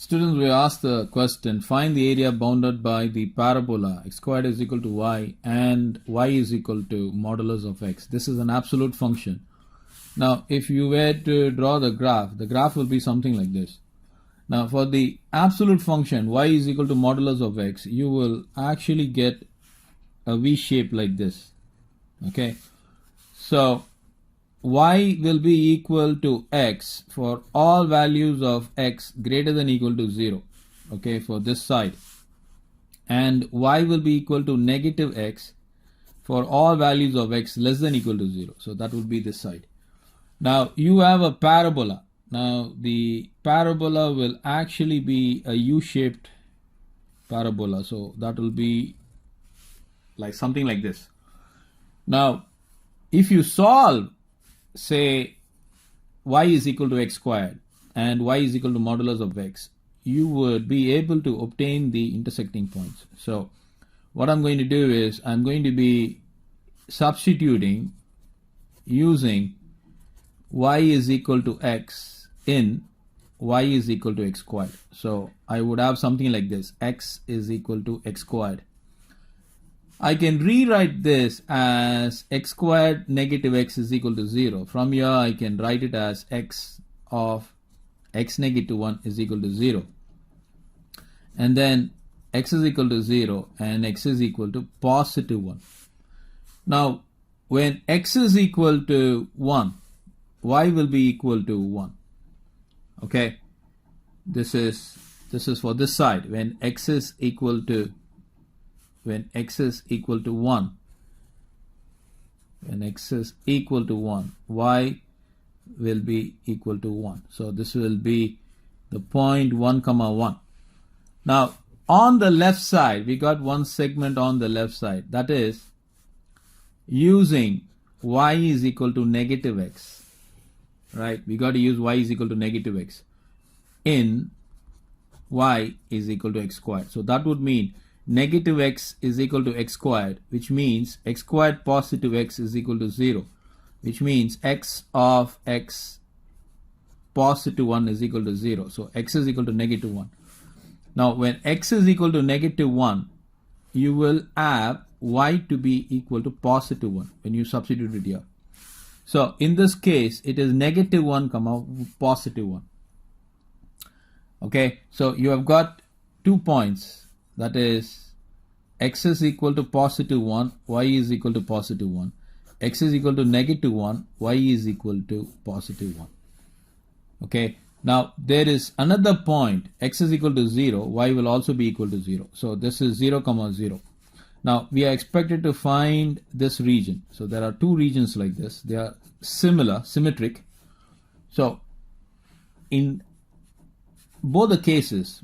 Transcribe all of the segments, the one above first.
Students, we asked the question, find the area bounded by the parabola x squared is equal to y and y is equal to modulus of x. This is an absolute function. Now, if you were to draw the graph will be something like this. Now, for the absolute function y is equal to modulus of x, you will actually get a V shape like this. Okay, so y will be equal to x for all values of x greater than equal to 0, okay, for this side, and y will be equal to negative x for all values of x less than equal to 0. So that would be this side. Now you have a parabola. Now the parabola will actually be a U-shaped parabola, so that will be like something like this. Now if you solve, say, y is equal to x squared and y is equal to modulus of x, you would be able to obtain the intersecting points. So what I'm going to do is I'm going to be substituting using y is equal to x in y is equal to x squared. So I would have something like this, x is equal to x squared. I can rewrite this as x squared negative x is equal to 0. From here I can write it as x of x negative 1 is equal to 0. And then x is equal to 0 and x is equal to positive 1. Now when x is equal to 1, y will be equal to 1. Okay, this is for this side. When x is equal to 1, when x is equal to 1, y will be equal to 1. So this will be the point 1 comma 1. Now on the left side, we got one segment on the left side, that is using y is equal to negative x, right? We got to use y is equal to negative x in y is equal to x squared. So that would mean negative x is equal to x squared, which means x squared positive x is equal to 0, which means x of x positive 1 is equal to 0. So x is equal to negative 1. Now when x is equal to negative 1, you will have y to be equal to positive 1 when you substitute it here. So in this case, it is negative 1 comma positive 1. Okay, so you have got 2 points. That is, x is equal to positive 1, y is equal to positive 1. X is equal to negative 1, y is equal to positive 1. Okay, now there is another point, x is equal to 0, y will also be equal to 0. So this is 0 comma 0. Now we are expected to find this region. So there are two regions like this. They are symmetric. So in both the cases,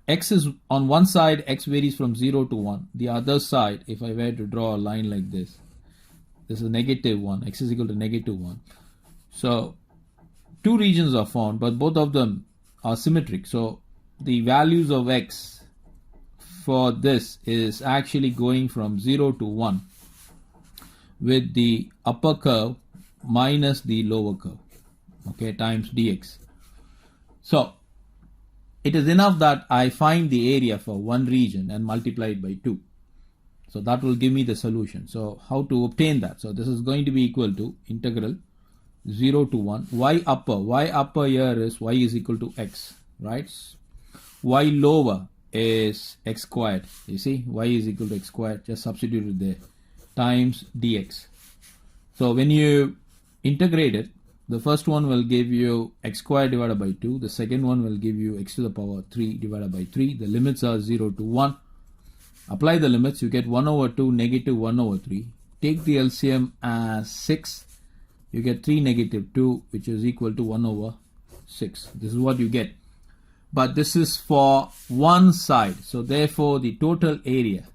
x is on one side, x varies from 0 to 1. The other side, if I were to draw a line like this is negative 1, x is equal to negative 1. So two regions are found, but both of them are symmetric. So the values of x for this is actually going from 0 to 1 with the upper curve minus the lower curve, okay, times dx. So it is enough that I find the area for one region and multiply it by 2. So that will give me the solution. So how to obtain that? So this is going to be equal to integral 0 to 1 y upper here is y is equal to x, right? Y lower is x squared. You see, y is equal to x squared, just substitute it there, times dx. So when you integrate it, the first one will give you x squared divided by 2. The second one will give you x to the power 3 divided by 3. The limits are 0 to 1. Apply the limits, you get 1 over 2 negative 1 over 3. Take the LCM as 6. You get 3 negative 2, which is equal to 1 over 6. This is what you get. But this is for one side. So therefore the total area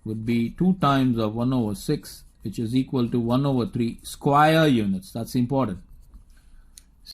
would be 2 times of 1 over 6, which is equal to 1 over 3 square units. That's important.